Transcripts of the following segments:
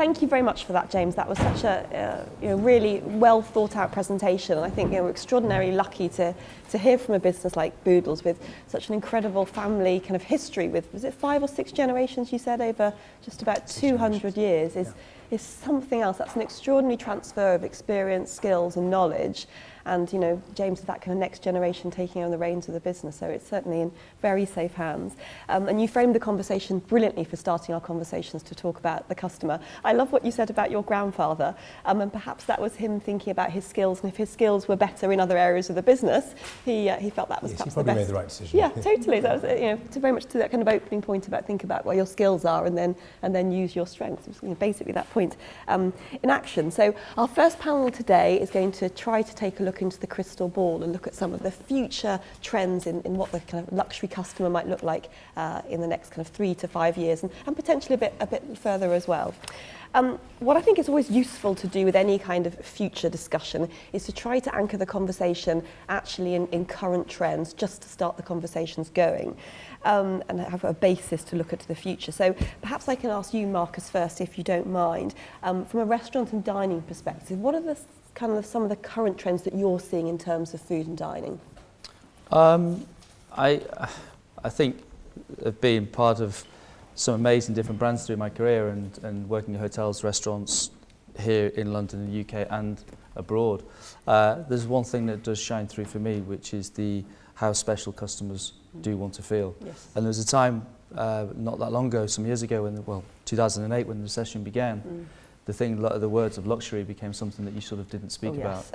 Thank you very much for that, James. That was such a really well thought out presentation, and I think we're extraordinarily lucky to hear from a business like Boodles with such an incredible family kind of history with, was it 5 or 6 generations you said, over just about 200 years is something else. That's an extraordinary transfer of experience, skills and knowledge. And James is that kind of next generation taking on the reins of the business, so it's certainly in very safe hands. And you framed the conversation brilliantly for starting our conversations to talk about the customer. I love what you said about your grandfather, and perhaps that was him thinking about his skills, and if his skills were better in other areas of the business, he felt that was perhaps the best. He probably made the right decision. Yeah, totally. That was very much to that kind of opening point about think about what your skills are, and then use your strengths. Basically that point in action. So our first panel today is going to try to take a look into the crystal ball and look at some of the future trends in what the kind of luxury customer might look like in the next kind of 3 to 5 years, and potentially a bit further as well. What I think is always useful to do with any kind of future discussion is to try to anchor the conversation actually in current trends, just to start the conversations going, and have a basis to look at the future. So perhaps I can ask you, Marcus, first, if you don't mind, from a restaurant and dining perspective, what are the kind of some of the current trends that you're seeing in terms of food and dining? I think being part of some amazing different brands through my career and working in hotels, restaurants here in London and the UK and abroad, there's one thing that does shine through for me, which is how special customers do want to feel. Yes. And there was a time not that long ago, some years ago, 2008, when the recession began, the words of luxury became something that you sort of didn't speak about.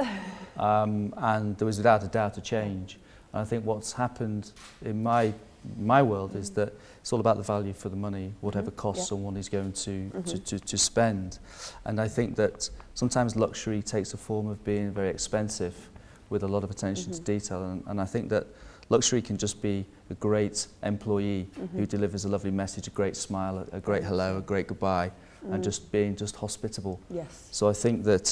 And there was without a doubt a change. And I think what's happened in my world is that it's all about the value for the money, whatever cost someone is going to spend. And I think that sometimes luxury takes a form of being very expensive with a lot of attention to detail. And I think that luxury can just be a great employee who delivers a lovely message, a great smile, a great hello, a great goodbye, and just being hospitable. Yes. So I think that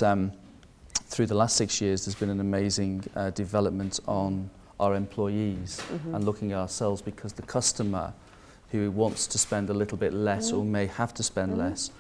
through the last 6 years there's been an amazing development on our employees and looking at ourselves, because the customer who wants to spend a little bit less or may have to spend less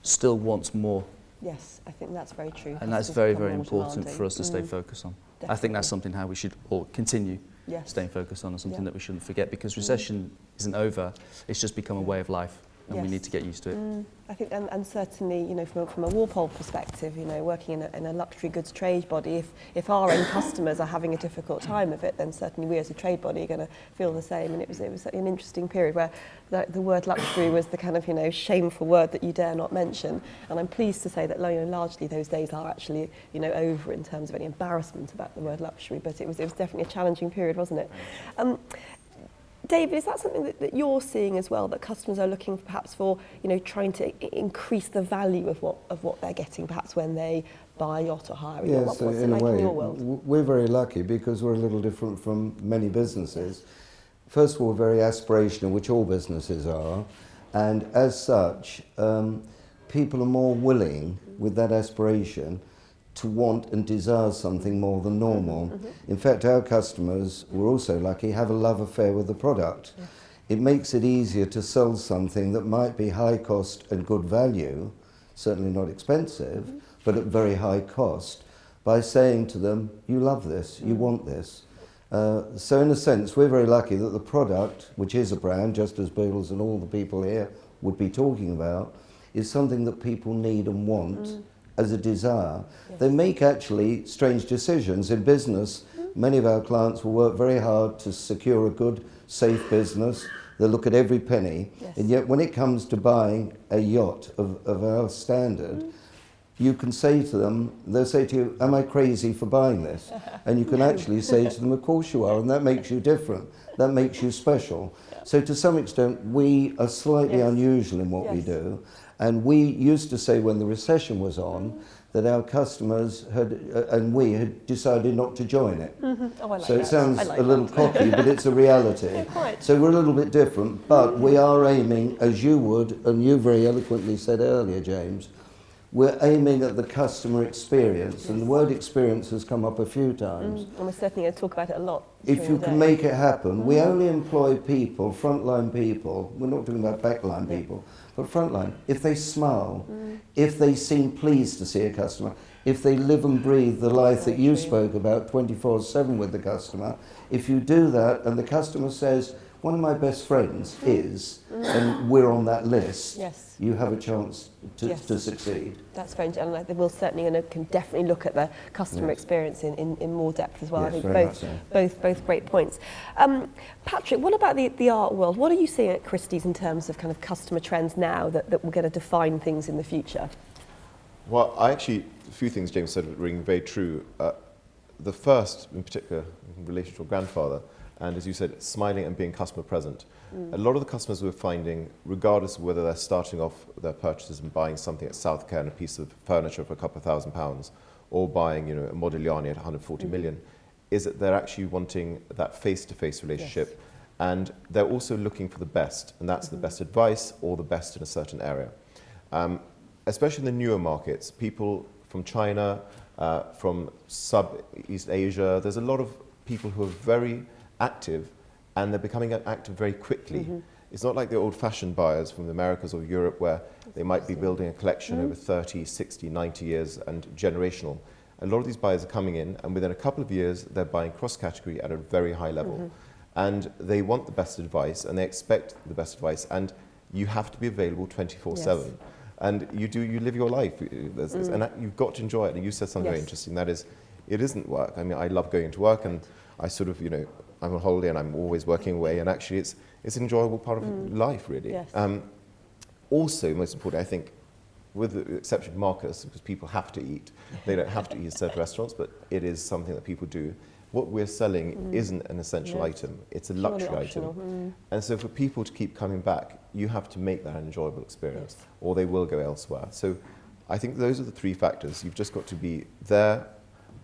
still wants more. Yes, I think that's very true. And that's very, very important for us to stay focused on. Definitely. I think that's something how we should all continue staying focused on, and something that we shouldn't forget, because recession isn't over, it's just become a way of life. And we need to get used to it. I think, and certainly, from a Walpole perspective, working in a luxury goods trade body, if our own customers are having a difficult time of it, then certainly we as a trade body are going to feel the same. And it was an interesting period where the word luxury was the kind of shameful word that you dare not mention. And I'm pleased to say that largely those days are actually over in terms of any embarrassment about the word luxury. But it was definitely a challenging period, wasn't it? David, is that something that you're seeing as well, that customers are looking perhaps for, trying to increase the value of what they're getting, perhaps when they buy a yacht or hire a yacht? Yes, What's it in a like way, in your world? we're very lucky because we're a little different from many businesses. First of all, very aspirational, which all businesses are, and as such, people are more willing with that aspiration to want and desire something more than normal. In fact, our customers, we're also lucky, have a love affair with the product. It makes it easier to sell something that might be high cost and good value, certainly not expensive, but at very high cost, by saying to them, you love this, you want this. So in a sense, we're very lucky that the product, which is a brand, just as Boodles and all the people here would be talking about, is something that people need and want as a desire. They make actually strange decisions. In business, many of our clients will work very hard to secure a good, safe business. They'll look at every penny. And yet when it comes to buying a yacht of our standard, you can say to them, they'll say to you, am I crazy for buying this? And you can actually say to them, of course you are, and that makes you different. That makes you special. So to some extent, we are slightly unusual in what we do. And we used to say when the recession was on that our customers and we had decided not to join it. So it sounds a little cocky, but it's a reality. So we're a little bit different, but we are aiming, as you would, and you very eloquently said earlier, James, we're aiming at the customer experience, and the word experience has come up a few times. And we're certainly going to talk about it a lot. If you can make it happen, we only employ people, frontline people, we're not talking about backline people, but frontline, if they smile, if they seem pleased to see a customer, if they live and breathe the life that you spoke about 24/7 with the customer, if you do that and the customer says, one of my best friends is, and we're on that list, you have a chance to succeed. That's very, and we'll certainly can definitely look at the customer experience in more depth as well. Yes, I think both great points. Patrick, what about the art world? What are you seeing at Christie's in terms of kind of customer trends now that will going to define things in the future? Well, a few things James said ring very true. The first, in particular, in relation to your grandfather, and as you said, smiling and being customer present. A lot of the customers we're finding, regardless of whether they're starting off their purchases and buying something at Southcare and a piece of furniture for a couple of £1,000, or buying, a Modigliani at 140 million, is that they're actually wanting that face-to-face relationship, and they're also looking for the best, and that's the best advice or the best in a certain area. Especially in the newer markets, people from China, from sub-East Asia, there's a lot of people who are very active, and they're becoming active very quickly. It's not like the old-fashioned buyers from the Americas or Europe where they might be building a collection over 30, 60, 90 years and generational. A lot of these buyers are coming in, and within a couple of years, they're buying cross-category at a very high level. And they want the best advice, and they expect the best advice, and you have to be available 24/7. And you live your life, and you've got to enjoy it. And you said something very interesting, that is, it isn't work. I mean, I love going to work, and I sort of, I'm on holiday and I'm always working away, and actually it's an enjoyable part of life, really. Also, most importantly, I think, with the exception of Marcus, because people have to eat, they don't have to eat at certain restaurants, but it is something that people do. What we're selling isn't an essential item, it's a luxury item. And so for people to keep coming back, you have to make that an enjoyable experience, or they will go elsewhere. So I think those are the three factors. You've just got to be there,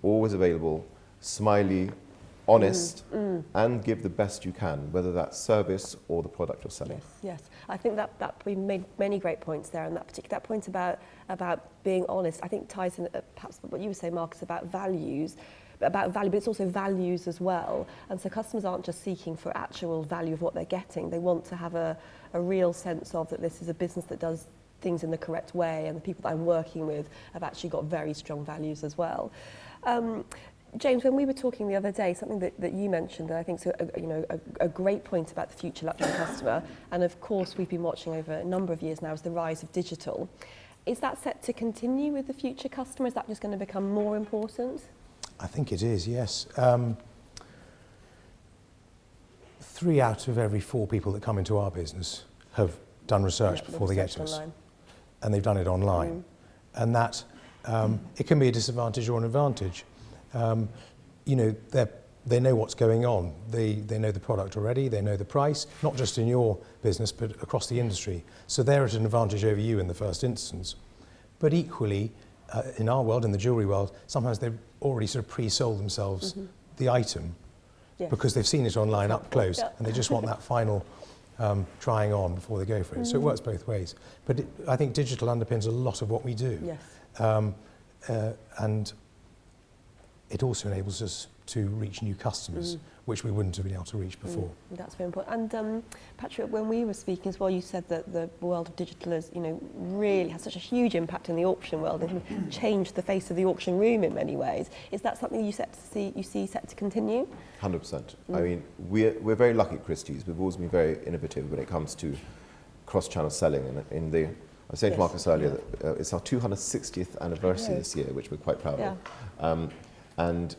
always available, smiley, honest, and give the best you can, whether that's service or the product you're selling. Yes. I think that we made many great points there, and that point about being honest, I think ties in perhaps what you were saying, Marcus, about values, but it's also values as well. And so customers aren't just seeking for actual value of what they're getting. They want to have a real sense of that this is a business that does things in the correct way, and the people that I'm working with have actually got very strong values as well. James, when we were talking the other day, something that you mentioned that I think is a great point about the future luxury customer, and of course we've been watching over a number of years now, is the rise of digital. Is that set to continue with the future customer? Is that just going to become more important? I think it is, yes. 3 out of every 4 people that come into our business have done research before they get to us. And they've done it online. And that, it can be a disadvantage or an advantage. They know what's going on. They know the product already, they know the price, not just in your business, but across the industry. So they're at an advantage over you in the first instance. But equally, in our world, in the jewellery world, sometimes they've already sort of pre-sold themselves the item because they've seen it online up close and they just want that final trying on before they go for it. So it works both ways. But I think digital underpins a lot of what we do. And it also enables us to reach new customers, which we wouldn't have been able to reach before. That's very important. And Patrick, when we were speaking as well, you said that the world of digital has, really has such a huge impact in the auction world and changed the face of the auction room in many ways. Is that something you see set to continue? 100%. I mean, we're very lucky at Christie's. We've always been very innovative when it comes to cross-channel selling. And I was saying to Marcus earlier that it's our 260th anniversary this year, which we're quite proud of. And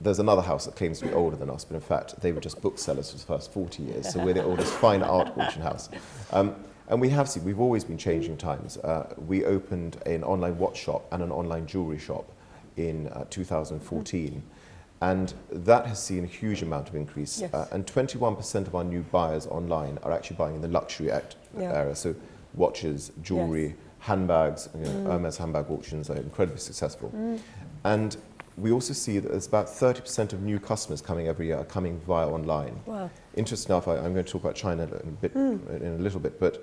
there's another house that claims to be older than us, but in fact, they were just booksellers for the first 40 years, so we're the oldest fine art auction house. And we've always been changing times. We opened an online watch shop and an online jewellery shop in 2014, and that has seen a huge amount of increase. And 21% of our new buyers online are actually buying in the luxury area, so watches, jewellery, handbags. Hermes handbag auctions are incredibly successful. And we also see that there's about 30% of new customers coming every year are coming via online. Interesting enough, I'm going to talk about China in a little bit, but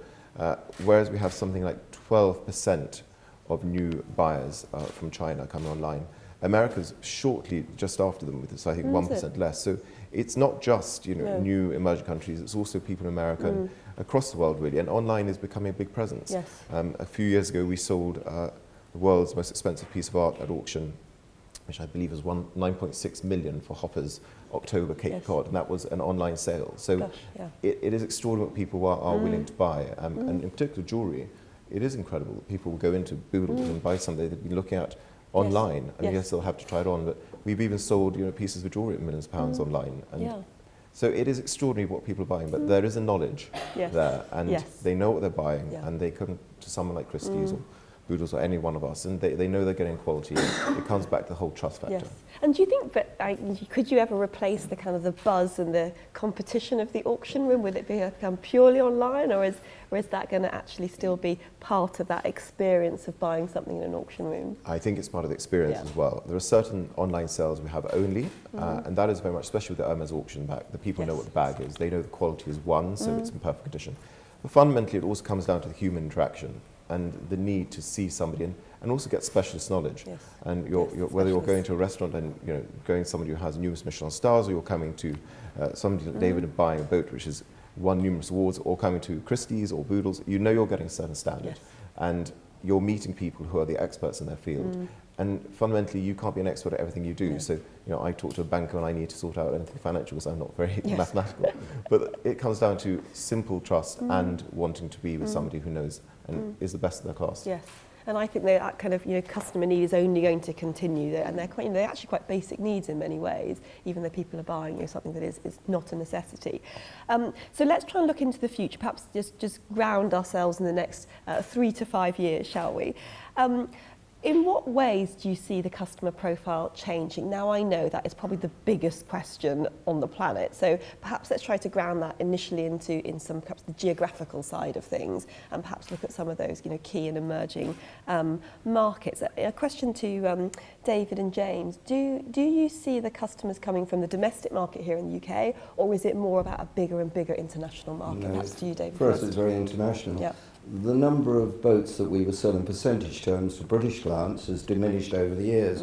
whereas we have something like 12% of new buyers from China coming online. America's shortly just after them with, I think, 1% less. So it's not just new emerging countries, it's also people in America and across the world really, and online is becoming a big presence. Yes. A few years ago we sold the world's most expensive piece of art at auction, which I believe was 9.6 million for Hopper's October Cape Cod, and that was an online sale. So it is extraordinary what people are willing to buy, and in particular jewellery. It is incredible that people will go into Boodles and buy something they've been looking at online, and yes, they'll have to try it on, but we've even sold pieces of jewellery at millions of pounds online, and so it is extraordinary what people are buying, but there is a knowledge there, and they know what they're buying, and they come to someone like Christie's or Boodles or any one of us, and they know they're getting quality. It comes back to the whole trust factor. Yes. And do you think that could you ever replace the kind of the buzz and the competition of the auction room? Would it become purely online, or is that going to actually still be part of that experience of buying something in an auction room? I think it's part of the experience as well. There are certain online sales we have only, and that is very much, especially with the Hermes auction bag, the people know what the bag is. They know the quality is one, so it's in perfect condition. But fundamentally, it also comes down to the human interaction and the need to see somebody and also get specialist knowledge. Yes. And whether you're going to a restaurant and going to somebody who has numerous Michelin stars, or you're coming to somebody like David and buying a boat which has won numerous awards, or coming to Christie's or Boodles, you're getting a certain standard. And you're meeting people who are the experts in their field. And fundamentally, you can't be an expert at everything you do. No. So, I talk to a banker when I need to sort out anything financial because I'm not very mathematical. But it comes down to simple trust and wanting to be with somebody who knows and is the best of their class. Yes. And I think that kind of customer need is only going to continue, and they're actually quite basic needs in many ways, even though people are buying something that is not a necessity. So let's try and look into the future. Perhaps just ground ourselves in the next 3 to 5 years, shall we? In what ways do you see the customer profile changing? Now, I know that is probably the biggest question on the planet, so perhaps let's try to ground that initially in some perhaps the geographical side of things, and perhaps look at some of those key and emerging markets. A question to David and James: Do you see the customers coming from the domestic market here in the UK, or is it more about a bigger and bigger international market? No, perhaps to you, David. For us, it's very international. Yeah. The number of boats that we were selling percentage terms to British clients has diminished over the years.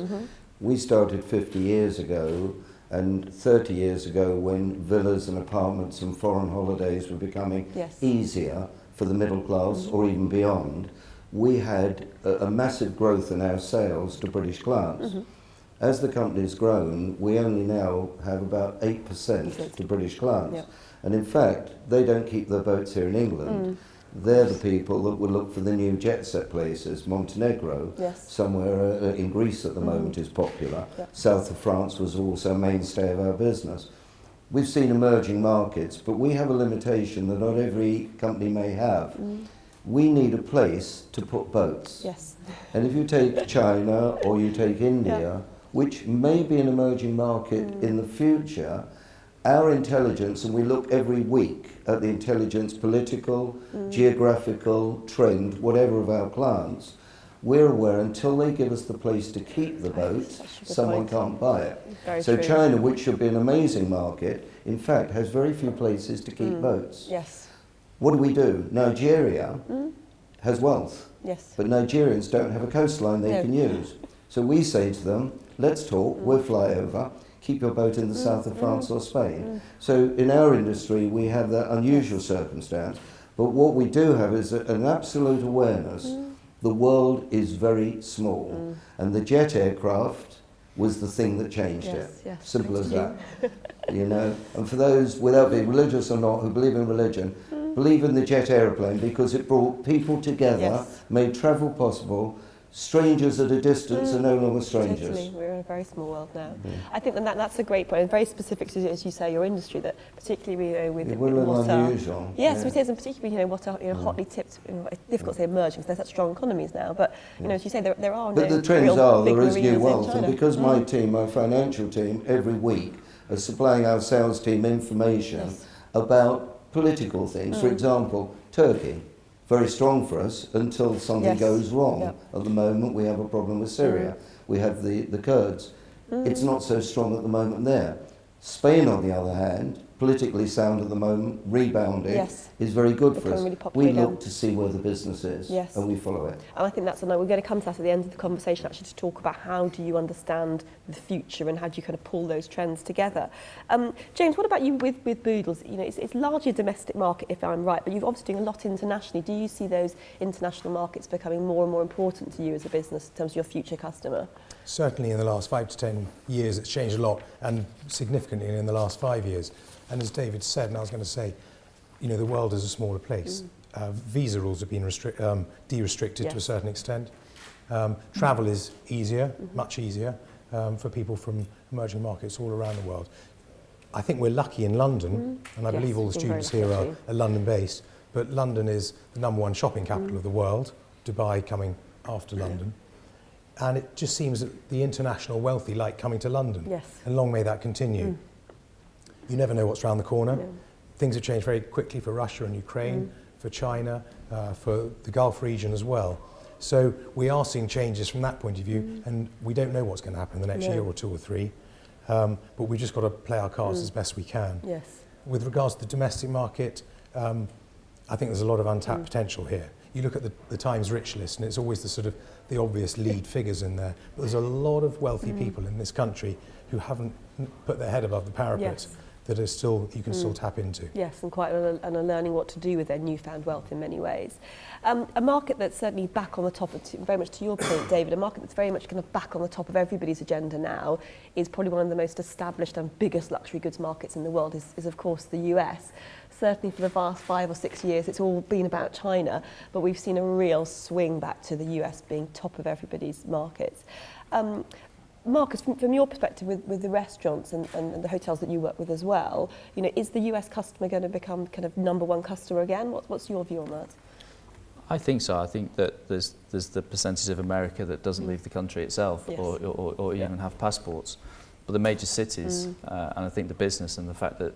We started 50 years ago and 30 years ago, when villas and apartments and foreign holidays were becoming easier for the middle class or even beyond. We had a massive growth in our sales to British clients. As the company's grown, we only now have about 8% to British clients. And in fact, they don't keep their boats here in England. They're the people that would look for the new jet set places. Montenegro, somewhere in Greece at the moment, is popular. South of France was also a mainstay of our business. We've seen emerging markets, but we have a limitation that not every company may have. We need a place to put boats. And if you take China or you take India, which may be an emerging market in the future, our intelligence, and we look every week at the intelligence, political, geographical, trend, whatever of our clients, we're aware until they give us the place to keep the boat, someone can't buy it. So China, which should be an amazing market, in fact has very few places to keep boats. What do? Nigeria has wealth, but Nigerians don't have a coastline they can use. So we say to them, let's talk, we'll fly over, keep your boat in the south of France or Spain. So in our industry, we have that unusual circumstance. But what we do have is an absolute awareness. The world is very small. And the jet aircraft was the thing that changed it. Simple as that. And for those, without being religious or not, who believe in religion, believe in the jet aeroplane because it brought people together, made travel possible. Strangers at a distance are no longer strangers. Totally. We're in a very small world now. I think that's a great point, and very specific to, as you say, your industry, that particularly with what are unusual. Yes, it is, and particularly what are hotly tipped. It's difficult to say emerging because there's such strong economies now. But as you say, there are. But the trends are there is new wealth, and because my team, my financial team, every week are supplying our sales team information about political things. For example, Turkey. Very strong for us until something goes wrong. At the moment, we have a problem with Syria. We have the Kurds. It's not so strong at the moment there. Spain, on the other hand, politically sound at the moment, rebounding, yes. is very good for Becoming us. really popular We look again. to see where the business is, Yes. and we follow it. And I think that's, and we're going to come to that at the end of the conversation, actually, to talk about how do you understand the future and how do you kind of pull those trends together. James, what about you with Boodles? You know, it's largely a domestic market, if I'm right, but you're obviously doing a lot internationally. Do you see those international markets becoming more and more important to you as a business in terms of your future customer? Certainly in the last 5 to 10 years, it's changed a lot, and significantly in the last 5 years. And as David said, and I was going to say, you know, the world is a smaller place. Visa rules have been de-restricted to a certain extent. Travel is easier, much easier, for people from emerging markets all around the world. I think we're lucky in London, and I believe all the students here are London-based, but London is the #1 shopping capital of the world, Dubai coming after London. And it just seems that the international wealthy like coming to London. Yes. And long may that continue. You never know what's around the corner. No. Things have changed very quickly for Russia and Ukraine, for China, for the Gulf region as well. So we are seeing changes from that point of view, and we don't know what's going to happen in the next year or 2 or 3. But we've just got to play our cards as best we can. Yes. With regards to the domestic market, I think there's a lot of untapped potential here. You look at the Times Rich list, and it's always the sort of the obvious lead figures in there. But there's a lot of wealthy people in this country who haven't put their head above the parapet. Yes. That are still, you can still tap into. Yes, and are learning what to do with their newfound wealth in many ways. A market that's certainly back on the top, very much to your point, David, a market that's very much kind of back on the top of everybody's agenda now is probably one of the most established and biggest luxury goods markets in the world is of course the US. Certainly for the past 5 or 6 years, it's all been about China, but we've seen a real swing back to the US being top of everybody's markets. Marcus, from your perspective with the restaurants and the hotels that you work with as well, you know, is the US customer going to become kind of #1 customer again? What's your view on that? I think so. I think that there's the percentage of America that doesn't leave the country itself, Yes. or even have passports. But the major cities, and I think the business and the fact that,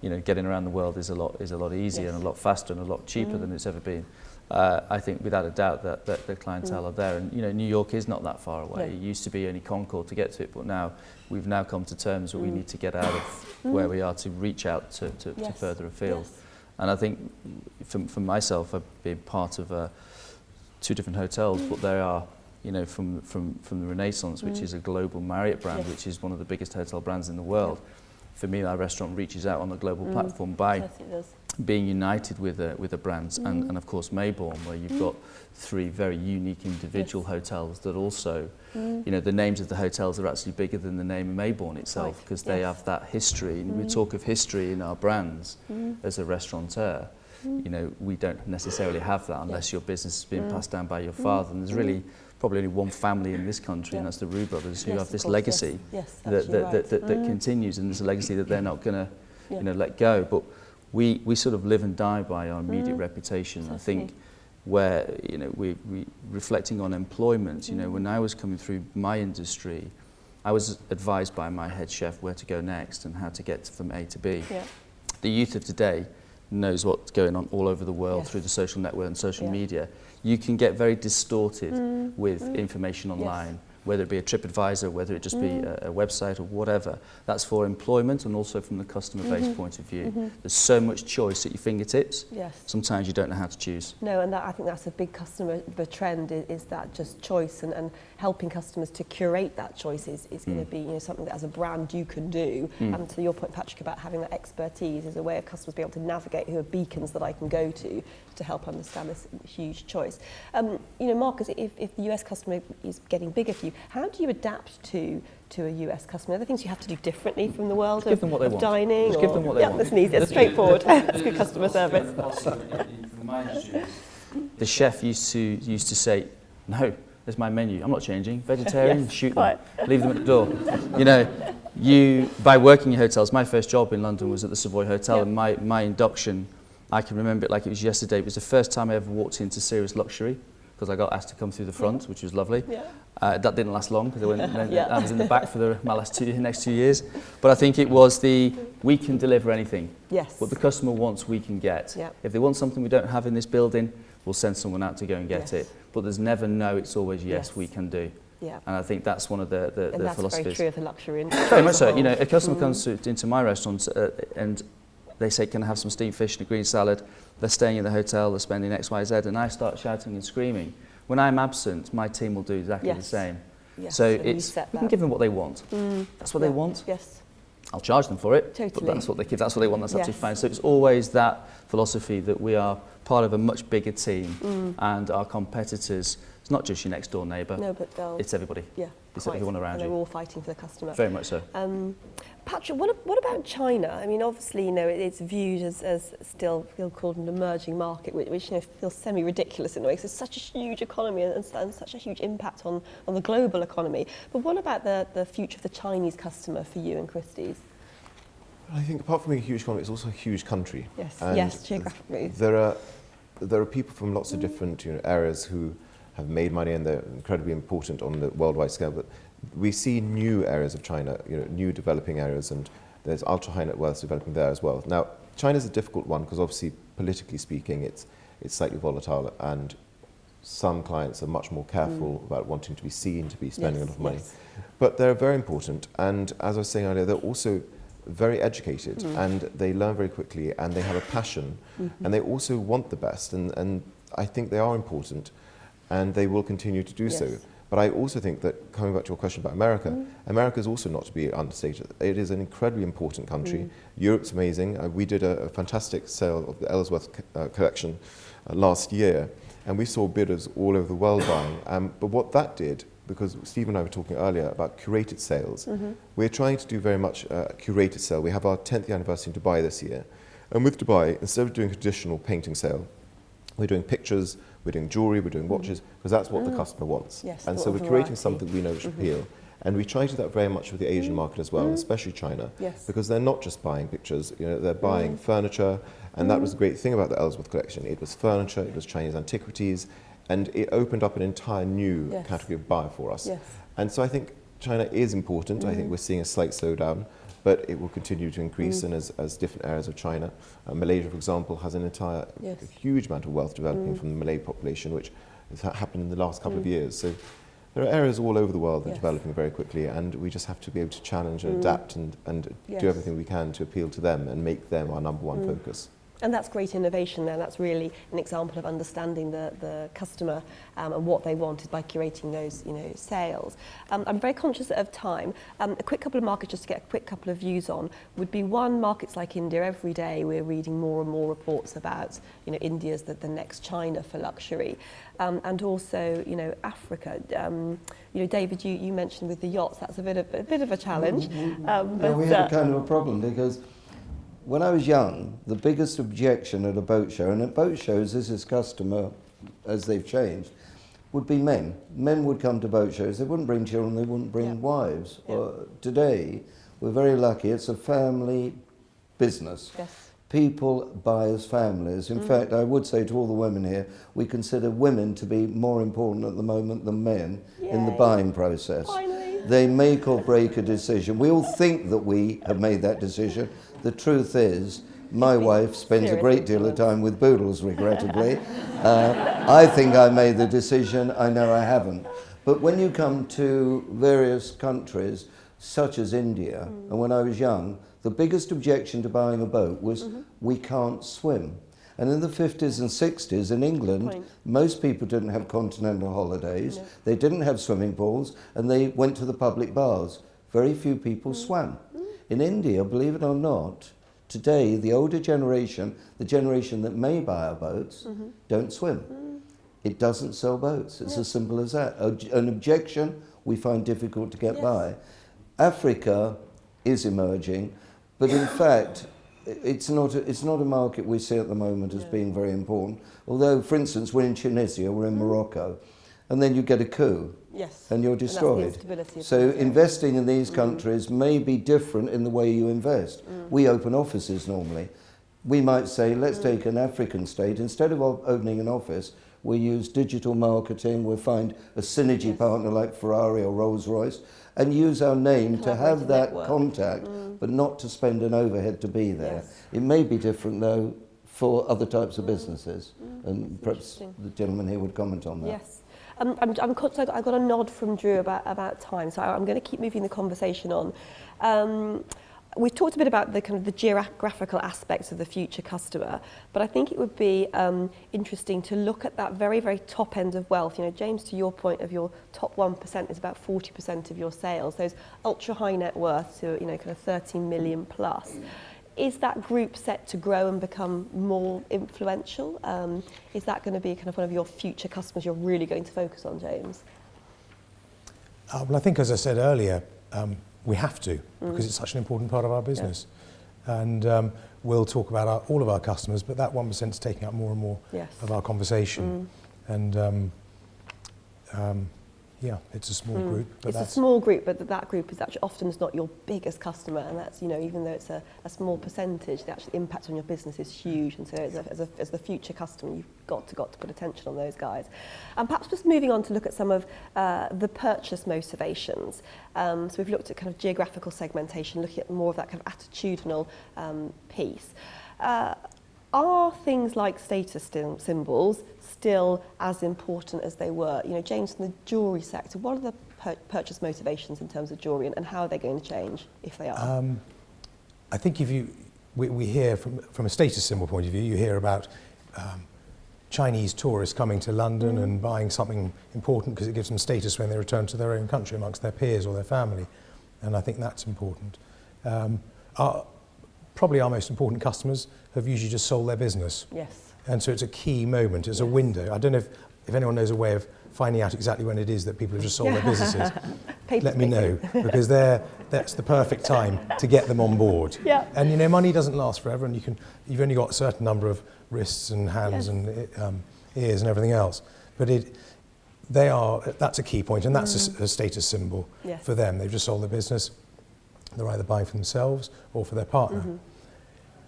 you know, getting around the world is a lot easier and a lot faster and a lot cheaper than it's ever been. I think without a doubt that the clientele are there, and you know, New York is not that far away. It used to be only Concord to get to it, but now we've now come to terms that we need to get out of where we are to reach out to further afield. Yes. And I think for myself, I've been part of 2 different hotels, but they are, you know, from the Renaissance, which is a global Marriott brand, which is one of the biggest hotel brands in the world. For me, our restaurant reaches out on the global platform by Yes, it does. being united with the brands, and of course Maybourne, where you've got 3 very unique individual hotels that also, you know, the names of the hotels are actually bigger than the name of Maybourne itself, because they have that history. And we talk of history in our brands as a restaurateur. You know, we don't necessarily have that unless your business has been passed down by your father. And there's really probably only one family in this country, and that's the Roux brothers, who have this legacy that continues, and there's a legacy that they're not going to, you know, let go. But we sort of live and die by our immediate reputation. I think where, you know, we reflecting on employment, you know, when I was coming through my industry, I was advised by my head chef where to go next and how to get from A to B. Yeah. The youth of today knows what's going on all over the world through the social network and social media. You can get very distorted with information online, whether it be a TripAdvisor, whether it just be a website or whatever. That's for employment and also from the customer-based point of view. There's so much choice at your fingertips. Yes. Sometimes you don't know how to choose. No, and I think that's a big customer trend is that just choice, and helping customers to curate that choice is going to be, you know, something that as a brand you can do. And to your point, Patrick, about having that expertise is a way of customers being able to navigate who are beacons that I can go to help understand this huge choice. You know, Marcus, if the US customer is getting bigger for you, how do you adapt to a US customer? Are there things you have to do differently from the world give them what they of want. dining? Just give them what they want. That's an easy, it's straightforward. That's good customer service. The chef used to say, no, there's my menu. I'm not changing. Vegetarian, shoot them. Leave them at the door. You know, by working in hotels, my first job in London was at the Savoy Hotel, and my induction, I can remember it like it was yesterday. It was the first time I ever walked into serious luxury, because I got asked to come through the front, which was lovely. That didn't last long, because I was in the back for my next 2 years. But I think it was we can deliver anything. Yes. What the customer wants, we can get. If they want something we don't have in this building, we'll send someone out to go and get it. But there's never no, it's always yes, we can do. Yeah. And I think that's one of the and that's philosophies. very true of the luxury industry. Very much so. You know, a customer comes into my restaurant and they say, can I have some steamed fish and a green salad? They're staying in the hotel, they're spending X, Y, Z, and I start shouting and screaming. When I'm absent, my team will do exactly the same. Yes, so we can give them what they want. That's what they want. Yes. I'll charge them for it, Totally. but that's what they want, that's Yes. absolutely fine. So it's always that philosophy that we are part of a much bigger team and our competitors, it's not just your next door neighbour, No, but it's everybody. Yeah, It's quite. everyone around and you. they're all fighting for the customer. Very much so. Patrick, what about China? I mean, obviously, you know, it's viewed as still called an emerging market, which you know, feels semi-ridiculous in a way, because it's such a huge economy and such a huge impact on the global economy. But what about the future of the Chinese customer for you and Christie's? I think apart from being a huge economy, it's also a huge country. Yes, And yes, geographically. There are people from lots of different areas who have made money, and they're incredibly important on the worldwide scale. But we see new areas of China, new developing areas, and there's ultra high net worth developing there as well. Now, China's a difficult one because obviously, politically speaking, it's slightly volatile, and some clients are much more careful about wanting to be seen to be spending a lot of money. Yes. But they're very important, and as I was saying earlier, they're also very educated and they learn very quickly and they have a passion and they also want the best, and I think they are important and they will continue to do so. But I also think that, coming back to your question about America, America is also not to be understated. It is an incredibly important country. Europe's amazing. We did a fantastic sale of the Ellsworth collection last year, and we saw bidders all over the world buying. But what that did, because Steve and I were talking earlier about curated sales, we're trying to do very much a curated sale. We have our 10th anniversary in Dubai this year. And with Dubai, instead of doing a traditional painting sale, we're doing pictures, we're doing jewellery, we're doing watches, because that's what the customer wants. Yes, and the so we're variety. curating something we know which appeal. And we try to do that very much with the Asian market as well, especially China, because they're not just buying pictures, they're buying furniture. And that was the great thing about the Ellsworth collection. It was furniture, it was Chinese antiquities, and it opened up an entire new category of buyer for us. And so I think China is important. I think we're seeing a slight slowdown, but it will continue to increase, and as different areas of China. Malaysia, for example, has an entire huge amount of wealth developing from the Malay population, which has happened in the last couple of years. So there are areas all over the world that are developing very quickly, and we just have to be able to challenge and adapt and do everything we can to appeal to them and make them our number one focus. And that's great innovation there. That's really an example of understanding the customer and what they wanted by curating those, sales. I'm very conscious of time. A quick couple of markets, just to get a quick couple of views on, would be one, markets like India. Every day we're reading more and more reports about, India's the next China for luxury. And also, Africa. David, you mentioned with the yachts, that's a bit of a challenge. We had a kind of a problem because when I was young, the biggest objection at a boat show, and at boat shows this is customer as they've changed, would be men. Men would come to boat shows, they wouldn't bring children, they wouldn't bring wives. Today, we're very lucky, it's a family business. People buy as families. In fact, I would say to all the women here, we consider women to be more important at the moment than men in the buying process. Finally. They make or break a decision. We all think that we have made that decision. The truth is, my wife spends a great deal of time with Boodles, regrettably. I think I made the decision, I know I haven't. But when you come to various countries, such as India, and when I was young, the biggest objection to buying a boat was we can't swim. And in the 50s and 60s in England, most people didn't have continental holidays, they didn't have swimming pools, and they went to the public baths. Very few people swam. In India, believe it or not, today the older generation, the generation that may buy our boats, don't swim. It doesn't sell boats. It's as simple as that. An objection we find difficult to get by. Africa is emerging, but in fact, it's not a market we see at the moment as being very important. Although, for instance, we're in Tunisia, we're in Morocco, and then you get a coup. And you're destroyed. So investing in these countries may be different in the way you invest. We open offices normally. We might say, let's take an African state. Instead of opening an office, we use digital marketing. We'll find a synergy partner like Ferrari or Rolls-Royce and use our name to have that contact, but not to spend an overhead to be there. It may be different, though, for other types of businesses. And perhaps the gentleman here would comment on that. I'm conscious I got a nod from Drew about time, so I'm going to keep moving the conversation on. We've talked a bit about the kind of the geographical aspects of the future customer, but I think it would be interesting to look at that very, very top end of wealth. You know, James, to your point of your top 1% is about 40% of your sales. Those ultra high net worth to, you know, kind of 13 million plus. Is that group set to grow and become more influential? Is that going to be kind of one of your future customers you're really going to focus on, James? Well, I think, as I said earlier, we have to, because it's such an important part of our business. Yeah. And we'll talk about all of our customers, but that 1% is taking up more and more of our conversation. And yeah, it's a small group. But it's a small group, but that group is actually often not your biggest customer, and that's, you know, even though it's a small percentage, the actual impact on your business is huge. And so as the future customer, you've got to put attention on those guys. And perhaps just moving on to look at some of the purchase motivations. So we've looked at kind of geographical segmentation, looking at more of that kind of attitudinal piece. Are things like status symbols still as important as they were? You know, James, in the jewellery sector, what are the purchase motivations in terms of jewellery, and how are they going to change, if they are? I think we hear from a status symbol point of view, you hear about Chinese tourists coming to London and buying something important because it gives them status when they return to their own country amongst their peers or their family, and I think that's important. Probably our most important customers have usually just sold their business. Yes. And so it's a key moment, it's a window. I don't know if anyone knows a way of finding out exactly when it is that people have just sold their businesses. Let me know, because that's the perfect time to get them on board. Yeah. And you know, money doesn't last forever, and you've only got a certain number of wrists and hands and ears and everything else. But that's a key point, and that's a status symbol for them. They've just sold their business. They're either buying for themselves or for their partner.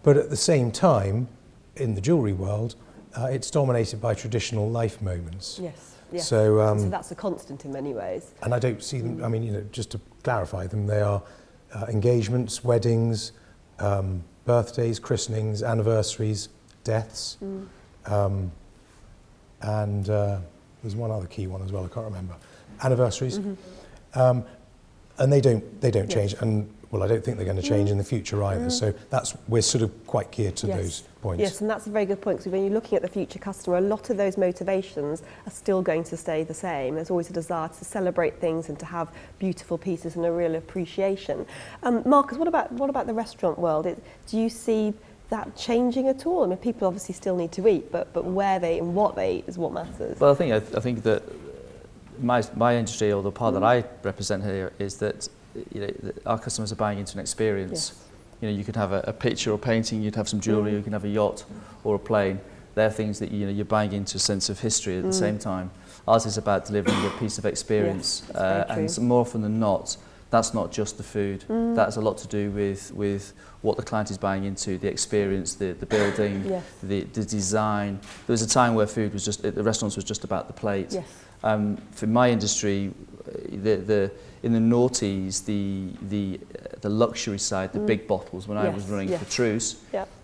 But at the same time, in the jewellery world, it's dominated by traditional life moments. Yes. Yes. So that's a constant in many ways. And I don't see them, I mean, you know, just to clarify them, they are engagements, weddings, birthdays, christenings, anniversaries, deaths, and there's one other key one as well, I can't remember. Anniversaries. And they don't change, and well, I don't think they're going to change in the future either. So we're sort of quite geared to those points. Yes, and that's a very good point, because when you're looking at the future customer, a lot of those motivations are still going to stay the same. There's always a desire to celebrate things and to have beautiful pieces and a real appreciation. Marcus, what about the restaurant world? Do you see that changing at all? I mean, people obviously still need to eat, but where they and what they eat is what matters. Well, I think that my industry, or the part that I represent here, is that, you know, our customers are buying into an experience. Yes. You know, you could have a picture or painting, you'd have some jewellery, you can have a yacht or a plane. They're things that, you know, you're buying into a sense of history at the same time. Ours is about delivering a piece of experience, and so more often than not, that's not just the food. That has a lot to do with what the client is buying into, the experience, the building, the design. There was a time where food was just, the restaurants was just about the plate. Yes. For my industry, in the noughties, the luxury side, the big bottles, when I was running Petrus,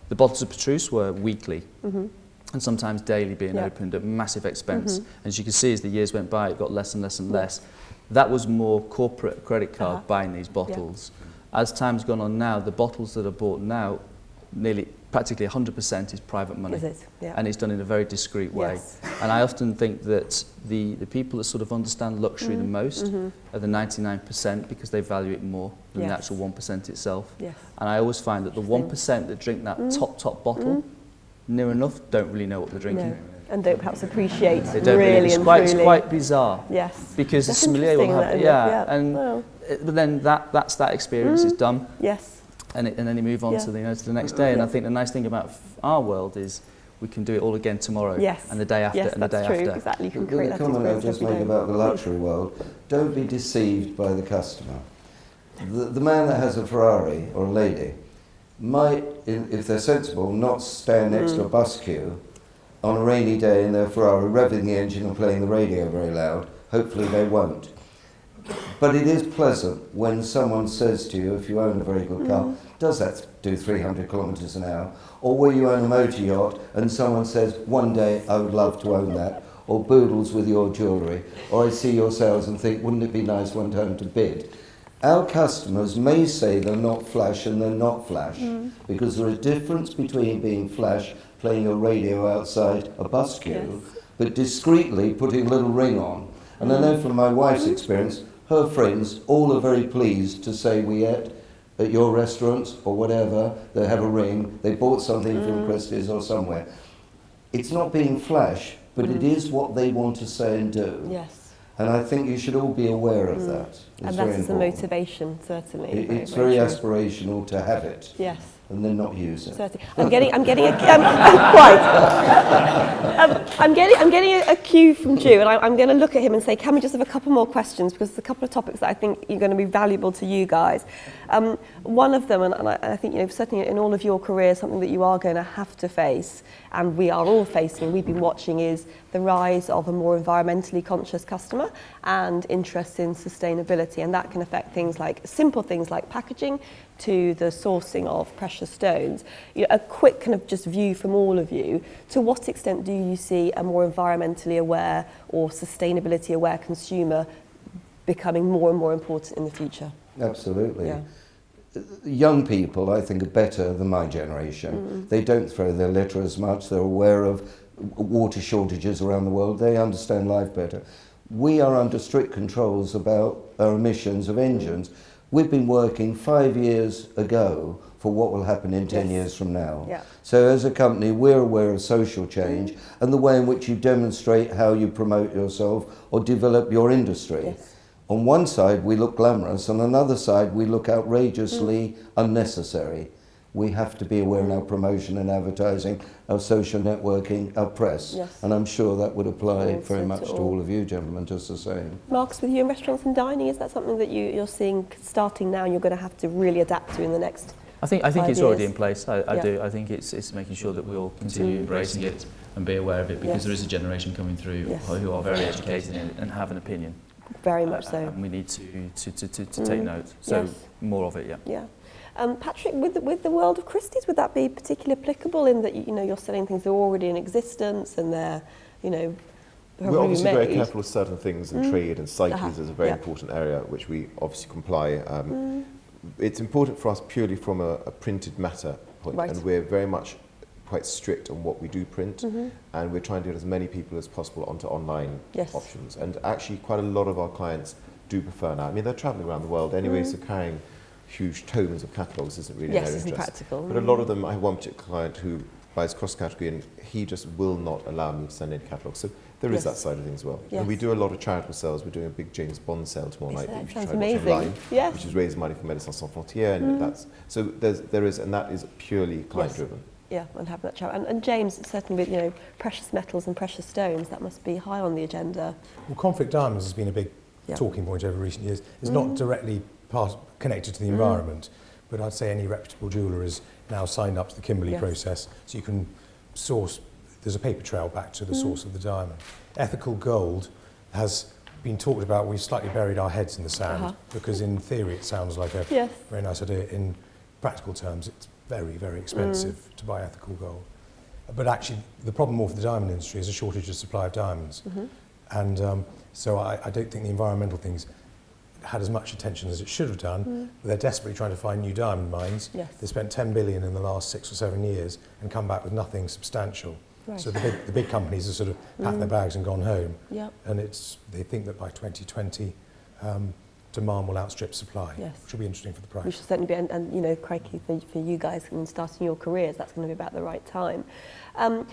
the bottles of Petrus were weekly and sometimes daily being opened at massive expense. And as you can see, as the years went by, it got less and less and less. That was more corporate credit card buying these bottles. As time's gone on now, the bottles that are bought now, practically 100% is private money. Is it? Yeah. And it's done in a very discreet way. And I often think that the people that sort of understand luxury the most are the 99%, because they value it more than the actual 1% itself. Yes. And I always find that the 1% that drink that top bottle, near enough, don't really know what they're drinking. No. And don't perhaps appreciate they don't really it's quite bizarre. Yes. Because that's the sommelier will have but then that's that experience is done. Yes. And then you move on to the next day. And I think the nice thing about our world is we can do it all again tomorrow. Yes. And the day after and the day after. Exactly. You can create that comment I just made about the luxury world, don't be deceived by the customer. The man that has a Ferrari, or a lady, might, if they're sensible, not stand next to a bus queue on a rainy day in their Ferrari, revving the engine and playing the radio very loud. Hopefully they won't. But it is pleasant when someone says to you, if you own a very good car, does that do 300 kilometres an hour? Or where you own a motor yacht and someone says, one day I would love to own that. or Boodles with your jewellery, or I see your sales and think, wouldn't it be nice one time to bid? Our customers may say they're not flash and they're not flash, because there's a difference between being flash, playing a radio outside a bus queue, but discreetly putting a little ring on. And I know from my wife's experience, her friends all are very pleased to say we ate at your restaurants or whatever, they have a ring, they bought something from Christie's or somewhere. It's not being flash, but it is what they want to say and do. Yes. And I think you should all be aware of that. It's and very that's the important. motivation, certainly. It's very aspirational to have it. Yes. And then not use it. Certainly. I'm getting I'm getting a cue from Drew, and I'm going to look at him and say, can we just have a couple more questions, because there's a couple of topics that I think are going to be valuable to you guys. One of them, and I think, you know, certainly in all of your careers, something that you are going to have to face, and we are all facing, and we've been watching, is the rise of a more environmentally conscious customer and interest in sustainability, and that can affect things like simple things like packaging to the sourcing of precious stones. You know, a quick kind of just view from all of you, to what extent do you see a more environmentally aware or sustainability aware consumer becoming more and more important in the future? Absolutely. Yeah. Young people, I think, are better than my generation. They don't throw their litter as much. They're aware of water shortages around the world. They understand life better. We are under strict controls about our emissions of engines. We've been working 5 years ago for what will happen in 10 years from now. Yeah. So as a company, we're aware of social change and the way in which you demonstrate how you promote yourself or develop your industry. Yes. On one side, we look glamorous. On another side, we look outrageously unnecessary. We have to be aware in our promotion and advertising, our social networking, our press. Yes. And I'm sure that would apply Also very much to to all. all of you gentlemen, just the same. Marcus, with you in restaurants and dining, is that something that you're seeing starting now and you're going to have to really adapt to in the next I think 5 it's already years? in place. I Yeah. do. I think it's making sure that we all continue embracing it and be aware of it, because Yes. there is a generation coming through Yes. who are very educated and have an opinion. Very much so. And we need to take note. So Yes. more of it, yeah. Yeah. Patrick, with the world of Christie's, would that be particularly applicable in that, you know, you're selling things that are already in existence and they're, you know, We're obviously made? very careful with certain things, and trade and cycles is a very Yeah. important area which we obviously comply. It's important for us purely from a printed matter point, Right. and we're very much quite strict on what we do print, and we're trying to get as many people as possible onto online Yes. options. And actually quite a lot of our clients do prefer now. I mean, they're travelling around the world anyway, so carrying huge tomes of catalogues isn't really Yes, their isn't interest. practical. But a lot of them, I have one particular client who buys cross-category, and he just will not allow me to send in catalogues. So there is Yes. that side of things as well. Yes. And we do a lot of charitable sales. We're doing a big James Bond sale tomorrow night That that you should sounds try and watch amazing. online, Yes. which is raising money for Médecins Sans Frontières, and that's so there is, and that is purely client-driven. Yeah, and have that chat. And James, certainly with, you know, precious metals and precious stones, that must be high on the agenda. Well, conflict diamonds has been a big talking point over recent years. It's not directly connected to the environment, but I'd say any reputable jeweller is now signed up to the Kimberley process, so you can source, there's a paper trail back to the source of the diamond. Ethical gold has been talked about. We've slightly buried our heads in the sand because in theory it sounds like a very nice idea. In practical terms, it's very, very expensive to buy ethical gold. But actually, the problem more for the diamond industry is a shortage of supply of diamonds. And so I don't think the environmental things had as much attention as it should have done. They're desperately trying to find new diamond mines. Yes. They spent 10 billion in the last 6 or 7 years and come back with nothing substantial. Right. So the big companies have sort of packed their bags and gone home. Yep. And they think that by 2020, demand will outstrip supply, Yes. which will be interesting for the price. We should certainly be, and you know, crikey, for you guys and starting your careers, that's going to be about the right time.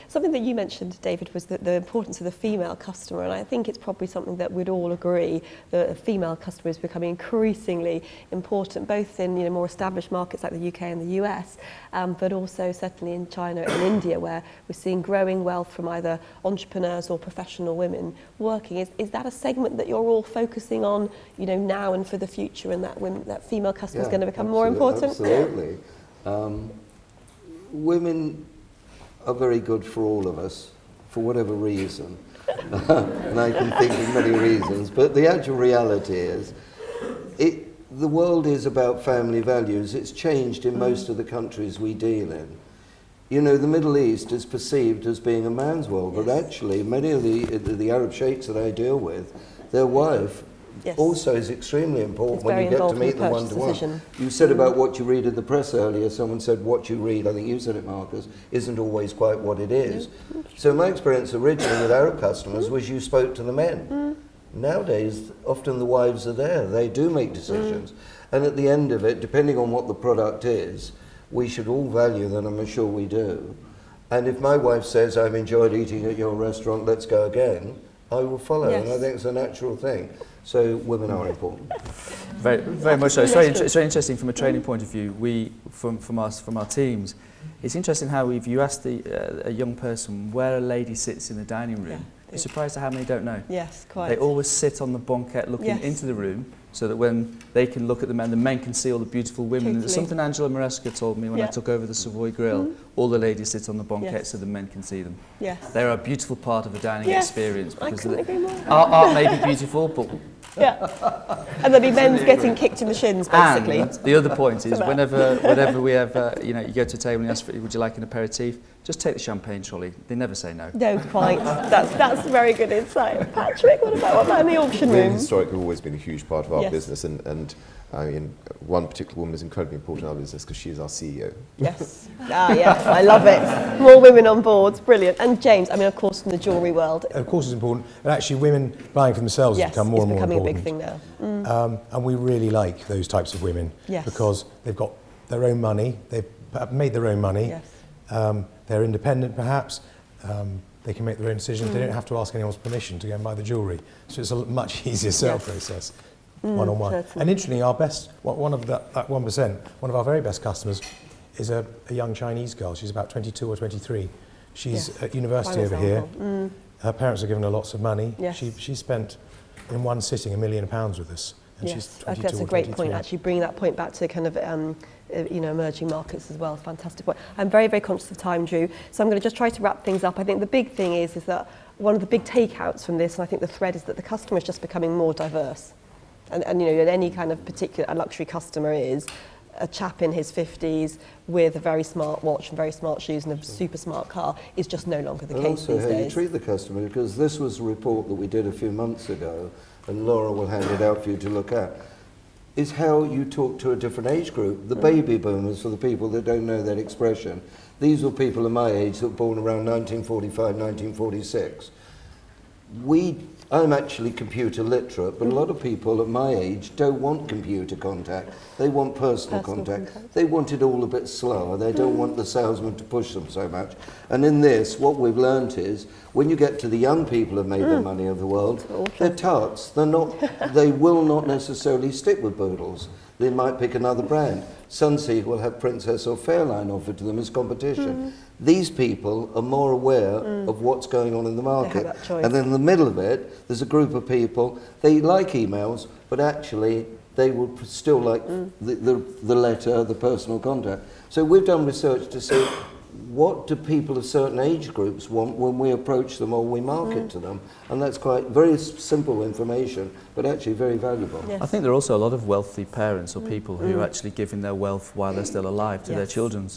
Something that you mentioned, David, was the importance of the female customer, and I think it's probably something that we'd all agree that a female customer is becoming increasingly important, both in, you know, more established markets like the UK and the US, but also certainly in China and India, where we're seeing growing wealth from either entrepreneurs or professional women working. Is that a segment that you're all focusing on, you know, now and for the future, and that female customer is going to become more important? Absolutely. Women are very good for all of us, for whatever reason. And I can think of many reasons, but the actual reality is, the world is about family values. It's changed in most of the countries we deal in. You know, the Middle East is perceived as being a man's world, but actually many of the Arab sheikhs that I deal with, their wife also is extremely important when you get to meet them one-to-one. You said about what you read in the press earlier, someone said what you read, I think you said it, Marcus, isn't always quite what it is. So my experience originally with Arab customers was you spoke to the men. Nowadays, often the wives are there, they do make decisions. And at the end of it, depending on what the product is, we should all value that, I'm sure we do. And if my wife says, I've enjoyed eating at your restaurant, let's go again, I will follow, and I think it's a natural thing. So women are important. Very much so. It's very interesting from a training point of view. From our teams, it's interesting how if you ask a young person where a lady sits in the dining room, you're surprised at how many don't know. Yes, quite. They always sit on the banquette looking into the room, so that when they can look at the men can see all the beautiful women. Totally. There's something Angela Maresca told me when I took over the Savoy Grill. All the ladies sit on the banquette so the men can see them. Yes. They're a beautiful part of the dining experience. Because I couldn't agree more. Art may be beautiful, but... And there'll be men getting kicked in the shins, basically. And the other point is, whenever we have, you go to a table and you ask, would you like an aperitif? Just take the champagne trolley. They never say no. No, quite. That's very good insight. Patrick, what about in the auction room? Women historically have always been a huge part of our business, and I mean, one particular woman is incredibly important in our business because she is our CEO. Yes. Yes, I love it. More women on board, brilliant. And James, I mean, of course, in the jewellery world. Of course it's important, but actually women buying for themselves has become more and more important. It's becoming a big thing now. And we really like those types of women because they've got their own money, they've made their own money, they're independent perhaps, they can make their own decisions, they don't have to ask anyone's permission to go and buy the jewellery. So it's a much easier sale process. One-on-one. And interestingly, our best, one of that 1%, one of our very best customers is a young Chinese girl. She's about 22 or 23. She's at university over here. Her parents have given her lots of money. She spent in one sitting £1 million with us. And she's 22 I think that's a or great 23. point, actually bringing that point back to kind of emerging markets as well. Fantastic point. I'm very, very conscious of time, Drew, so I'm going to just try to wrap things up. I think the big thing is that one of the big takeouts from this, and I think the thread is that the customer is just becoming more diverse. And any kind of particular luxury customer is a chap in his 50s with a very smart watch and very smart shoes and a super smart car is just no longer the case these days. Also how you treat the customer, because this was a report that we did a few months ago, and Laura will hand it out for you to look at, is how you talk to a different age group. The baby boomers, for the people that don't know that expression, these were people of my age that were born around 1945, 1946. I'm actually computer literate, but a lot of people at my age don't want computer contact. They want personal contact. They want it all a bit slower. They don't want the salesman to push them so much. And in this, what we've learnt is, when you get to the young people who've made their money of the world, they're tarts. They will not necessarily stick with Boodles. They might pick another brand. Sunseed will have Princess or Fairline offered to them as competition. These people are more aware of what's going on in the market. And then in the middle of it, there's a group of people, they like emails, but actually they would still like the letter, the personal contact. So we've done research to see what do people of certain age groups want when we approach them or we market to them. And that's quite very simple information, but actually very valuable. I think there are also a lot of wealthy parents or people who are actually giving their wealth while they're still alive to their children.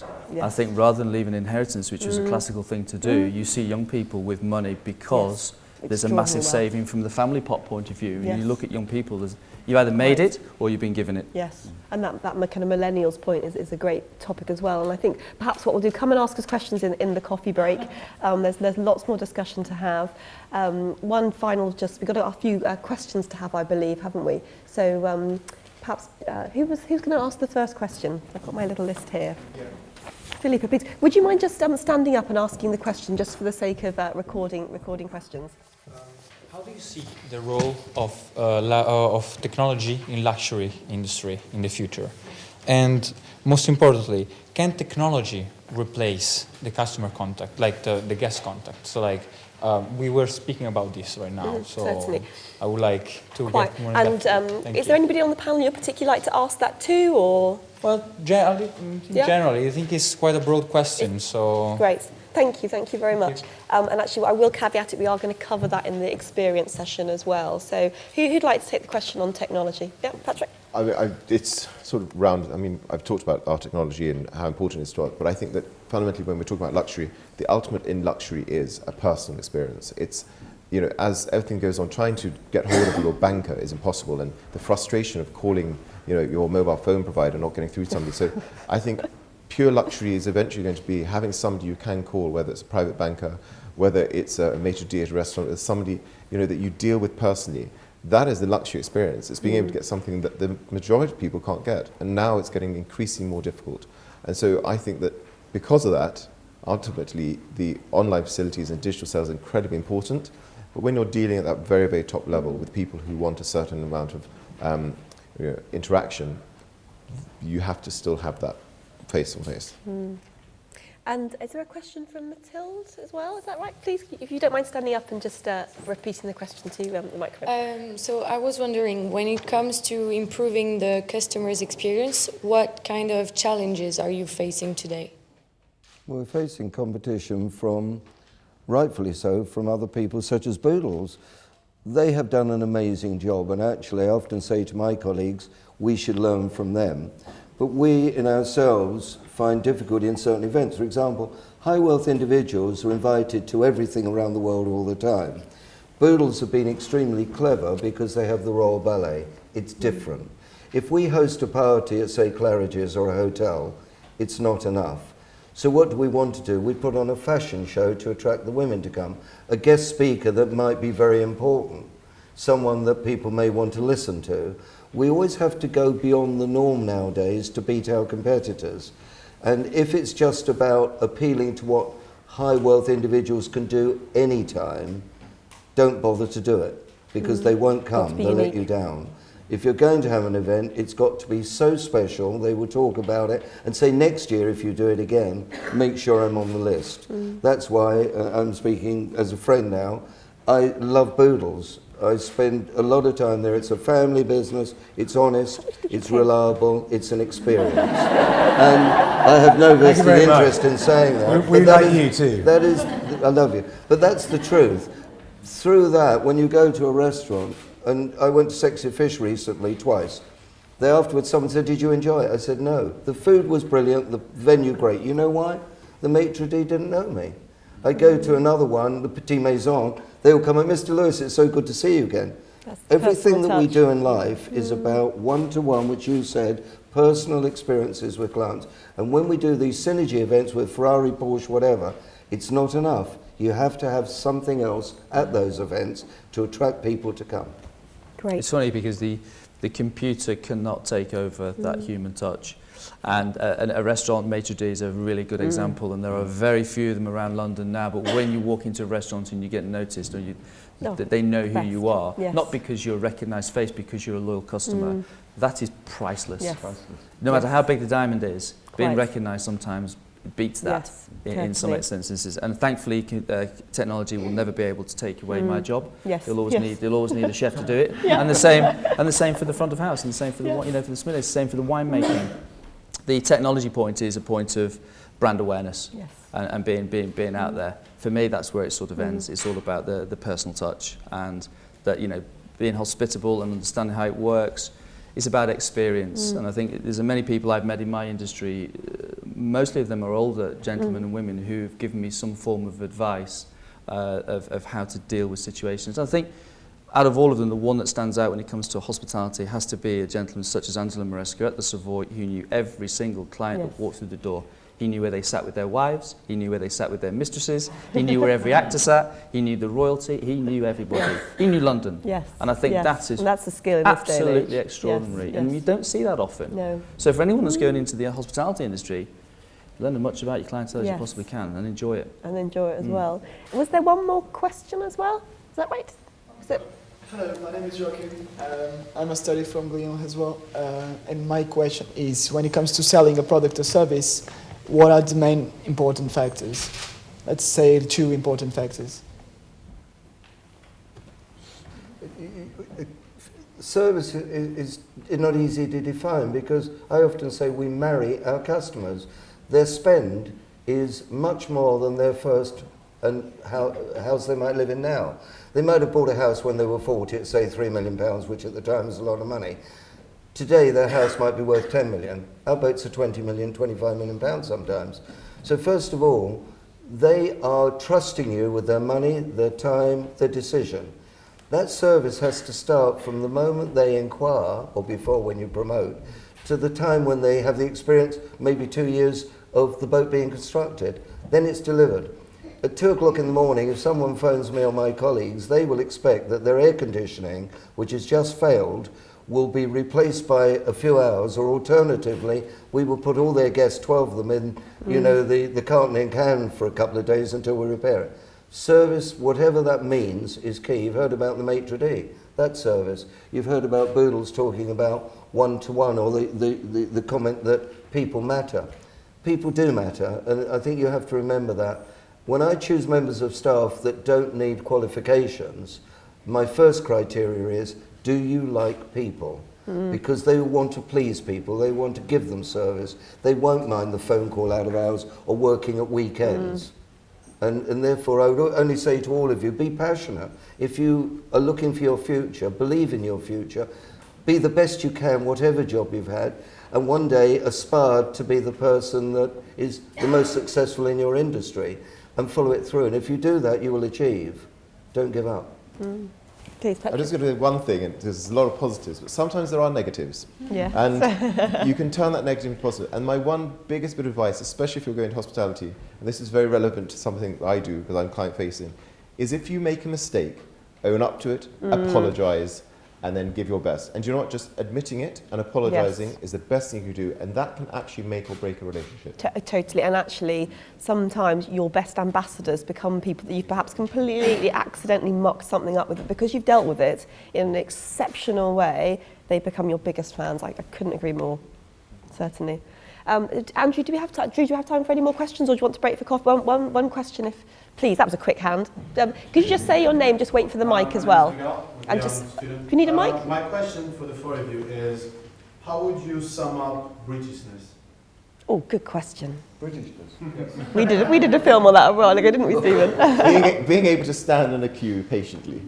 I think rather than leave an inheritance, which was a classical thing to do, you see young people with money because there's a massive saving from the family pot point of view. And you look at young people, you either made it or you've been given it. Yes, and that kind of millennials point is a great topic as well. And I think perhaps what we'll do, come and ask us questions in the coffee break. There's lots more discussion to have. One final, we've got a few questions to have, I believe, haven't we? So perhaps, who's going to ask the first question? I've got my little list here. Philippa, please. Would you mind just standing up and asking the question, just for the sake of recording questions? How do you see the role of technology in luxury industry in the future? And most importantly, can technology replace the customer contact, like the guest contact? So like, we were speaking about this right now, so certainly. I would like to get more in depth. And is there anybody on the panel you'd particularly like to ask that to, or? Well, generally, I think it's quite a broad question, so... Great. Thank you very much. And actually, I will caveat it, we are going to cover that in the experience session as well. So who'd like to take the question on technology? Yeah, Patrick? It's sort of round. I mean, I've talked about our technology and how important it is to us, but I think that fundamentally when we're talking about luxury, the ultimate in luxury is a personal experience. It's, you know, as everything goes on, trying to get hold of your banker is impossible, and the frustration of calling, you know, your mobile phone provider, not getting through to somebody. So I think pure luxury is eventually going to be having somebody you can call, whether it's a private banker, whether it's a maitre d' at a restaurant, it's somebody, you know, that you deal with personally. That is the luxury experience. It's being able to get something that the majority of people can't get. And now it's getting increasingly more difficult. And so I think that because of that, ultimately, the online facilities and digital sales are incredibly important. But when you're dealing at that very, very top level with people who want a certain amount of you know, interaction, you have to still have that face-to-face. And is there a question from Mathilde as well? Is that right? Please, if you don't mind standing up and just repeating the question to the microphone. So I was wondering, when it comes to improving the customer's experience, what kind of challenges are you facing today? We're facing competition from, rightfully so, from other people such as Boodles. They have done an amazing job, and actually I often say to my colleagues, we should learn from them. But we in ourselves find difficulty in certain events. For example, high wealth individuals are invited to everything around the world all the time. Boodles have been extremely clever because they have the Royal Ballet. It's different. If we host a party at, say, Claridge's or a hotel, it's not enough. So what do we want to do? We put on a fashion show to attract the women to come, a guest speaker that might be very important, someone that people may want to listen to. We always have to go beyond the norm nowadays to beat our competitors. And if it's just about appealing to what high wealth individuals can do anytime, don't bother to do it, because they won't come, they'll let you down. If you're going to have an event, it's got to be so special, they will talk about it and say next year if you do it again, make sure I'm on the list. That's why, I'm speaking as a friend now, I love Boodles. I spend a lot of time there. It's a family business, it's honest, it's reliable, it's an experience. And I have no vested interest in saying that. We like you too. That is, I love you. But that's the truth. Through that, when you go to a restaurant, and I went to Sexy Fish recently, twice, there afterwards someone said, did you enjoy it? I said, no. The food was brilliant, the venue great. You know why? The maitre d' didn't know me. I go to another one, the Petit Maison, they will come and, Mr. Lewis, it's so good to see you again. Everything that we do in life is about one-to-one, which you said, personal experiences with clients. And when we do these synergy events with Ferrari, Porsche, whatever, it's not enough. You have to have something else at those events to attract people to come. Great. It's funny because the computer cannot take over that human touch. And a restaurant maitre d' is a really good example, and there are very few of them around London now, but when you walk into a restaurant and you get noticed, or that they know who you are, not because you're a recognised face, because you're a loyal customer, that is priceless. Yes. No matter how big the diamond is, being recognised sometimes beats that in some instances. And thankfully, technology will never be able to take away my job. They'll always need a chef to do it. And the same for the front of house, and the same for the for the sommeliers, the same for the winemaking. The technology point is a point of brand awareness and being out there. For me, that's where it sort of ends. It's all about the personal touch, and that, you know, being hospitable and understanding how it works. It's about experience, and I think there's many people I've met in my industry, mostly of them are older gentlemen and women who've given me some form of advice of how to deal with situations. I think out of all of them, the one that stands out when it comes to hospitality has to be a gentleman such as Angelo Maresca at the Savoy, who knew every single client that walked through the door. He knew where they sat with their wives, he knew where they sat with their mistresses, he knew where every actor sat, he knew the royalty, he knew everybody. He knew London. And I think that is that's the skill in this day and age. Absolutely extraordinary, and you don't see that often. So for anyone that's going into the hospitality industry, learn as much about your clientele as you possibly can, and enjoy it. And enjoy it as well. Was there one more question as well? Is that right? Hello, my name is Joachim. I'm a study from Glion as well. And my question is, when it comes to selling a product or service, what are the main important factors? Let's say 2 important factors. Service is not easy to define, because I often say we marry our customers. Their spend is much more than their first and house they might live in now. They might have bought a house when they were 40 at, say, £3 million, which at the time was a lot of money. Today, their house might be worth 10 million. Our boats are 20 million, 25 million pounds sometimes. So first of all, they are trusting you with their money, their time, their decision. That service has to start from the moment they inquire, or before when you promote, to the time when they have the experience, maybe 2 years of the boat being constructed. Then it's delivered. At 2 o'clock in the morning, if someone phones me or my colleagues, they will expect that their air conditioning, which has just failed, will be replaced by a few hours, or alternatively, we will put all their guests, 12 of them, in, you know, the carton in can for a couple of days until we repair it. Service, whatever that means, is key. You've heard about the maitre d', that service. You've heard about Boodles talking about one-to-one, or the comment that people matter. People do matter, and I think you have to remember that. When I choose members of staff that don't need qualifications, my first criteria is, do you like people? Because they want to please people, they want to give them service, they won't mind the phone call out of hours or working at weekends. And therefore I would only say to all of you, be passionate. If you are looking for your future, believe in your future, be the best you can, whatever job you've had, and one day aspire to be the person that is the most successful in your industry, and follow it through. And if you do that, you will achieve. Don't give up. I'm just going to do one thing, and there's a lot of positives, but sometimes there are negatives. Yeah. And you can turn that negative into positive. And my one biggest bit of advice, especially if you're going to hospitality, and this is very relevant to something I do because I'm client-facing, is if you make a mistake, own up to it, apologise, and then give your best. And you know what? Just admitting it and apologising is the best thing you do, and that can actually make or break a relationship. Totally, and actually, sometimes your best ambassadors become people that you've perhaps completely accidentally mucked something up with, it because you've dealt with it in an exceptional way. They become your biggest fans. I couldn't agree more, certainly. Andrew, do you have time for any more questions, or do you want to break for coffee? One question, if please. That was a quick hand. Could you just say your name? Just wait for the mic as well. And just, if you need a mic. My question for the four of you is, how would you sum up Britishness? Oh, good question. Britishness. We did a film on that a while ago, didn't we, Stephen? being able to stand in a queue patiently.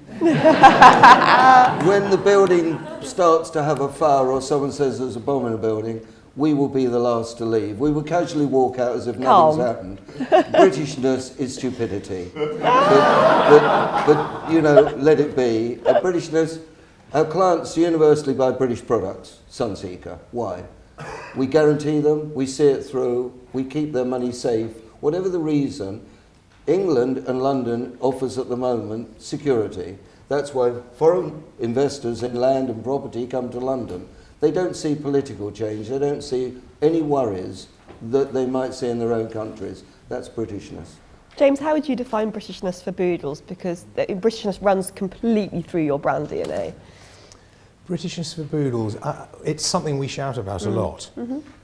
When the building starts to have a fire, or someone says there's a bomb in a building, we will be the last to leave. We will casually walk out as if nothing's happened. Britishness is stupidity. but you know, let it be. Britishness, our clients universally buy British products, Sunseeker. Why? We guarantee them, we see it through, we keep their money safe. Whatever the reason, England and London offers at the moment security. That's why foreign investors in land and property come to London. They don't see political change, they don't see any worries that they might see in their own countries. That's Britishness. James, how would you define Britishness for Boodles? Because Britishness runs completely through your brand DNA. Britishness for Boodles, it's something we shout about a lot.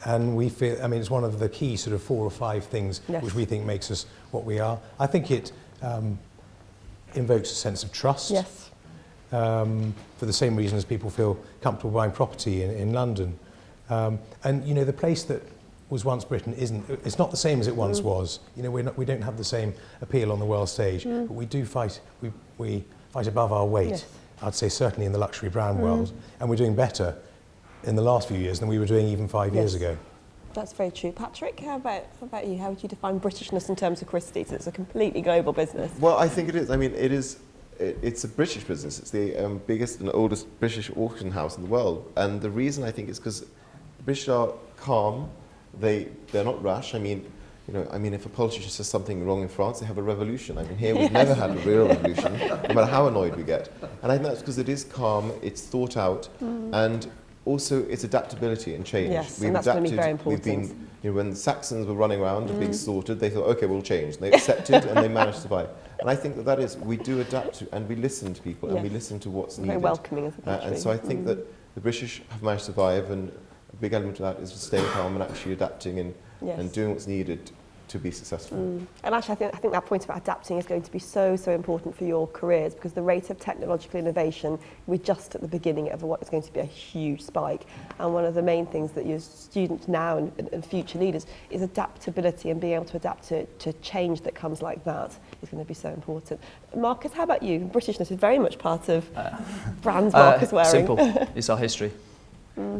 And we feel, I mean, it's one of the key sort of 4 or 5 things which we think makes us what we are. I think it invokes a sense of trust. Yes. For the same reason as people feel comfortable buying property in London. And you know, the place that was once Britain it's not the same as it once was. You know, we don't have the same appeal on the world stage, but we do fight, we fight above our weight. Yes. I'd say certainly in the luxury brand world, and we're doing better in the last few years than we were doing even 5 years ago. That's very true. Patrick, how about you? How would you define Britishness in terms of Christie's? It's a completely global business. Well, I think it is. I mean, it's a British business. It's the biggest and oldest British auction house in the world. And the reason I think is because the British are calm. They're not rash. I mean, if a politician says something wrong in France, they have a revolution. I mean, here we've never had a real revolution, no matter how annoyed we get. And I think that's because it is calm, it's thought out, and also it's adaptability and change. Yes, and that's going to be very important. We've been, when the Saxons were running around and being slaughtered, they thought, okay, we'll change. And they accepted and they managed to survive. And I think that is, we do adapt to, and we listen to people, and we listen to what's needed. Very welcoming as a country. And so I think that the British have managed to survive, and a big element of that is just staying calm and actually adapting and doing what's needed to be successful. And actually, I think that point about adapting is going to be so important for your careers, because the rate of technological innovation, we're just at the beginning of what is going to be a huge spike. And one of the main things that your students now and future leaders is adaptability, and being able to adapt to change that comes like that is going to be so important. Marcus, how about you? Britishness is very much part of brands Marcus wearing. Simple. It's our history.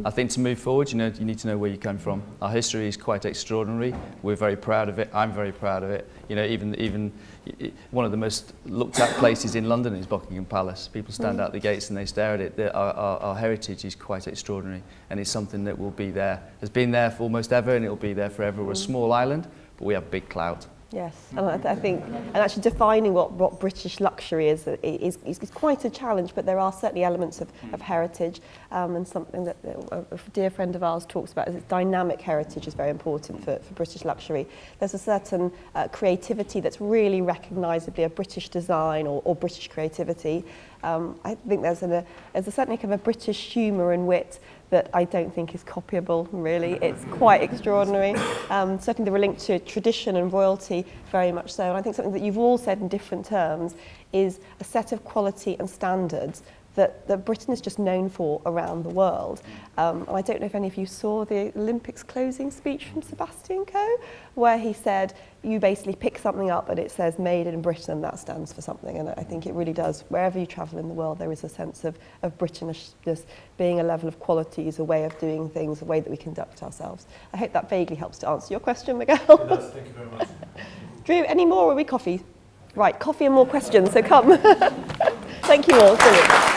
I think to move forward, you need to know where you come from. Our history is quite extraordinary. We're very proud of it. I'm very proud of it. Even one of the most looked at places in London is Buckingham Palace. People stand out the gates and they stare at it. Our heritage is quite extraordinary, and it's something that will be there. Has been there for almost ever, and it will be there forever. We're a small island, but we have big clout. Yes, and I think, and actually defining what British luxury is quite a challenge, but there are certainly elements of heritage, and something that a dear friend of ours talks about is that dynamic heritage is very important for British luxury. There's a certain creativity that's really recognisably a British design or British creativity. I think there's certainly kind of a British humour and wit that I don't think is copyable, really. It's quite extraordinary. Certainly the link to tradition and royalty, very much so. And I think something that you've all said in different terms is a set of quality and standards that Britain is just known for around the world. And I don't know if any of you saw the Olympics closing speech from Sebastian Coe, where he said, you basically pick something up and it says made in Britain, and that stands for something. And I think it really does. Wherever you travel in the world, there is a sense of Britishness being a level of qualities, a way of doing things, a way that we conduct ourselves. I hope that vaguely helps to answer your question, Miguel. It does, thank you very much. Drew, any more, or are we coffee? Right, coffee and more questions, so come. Thank you all. Brilliant.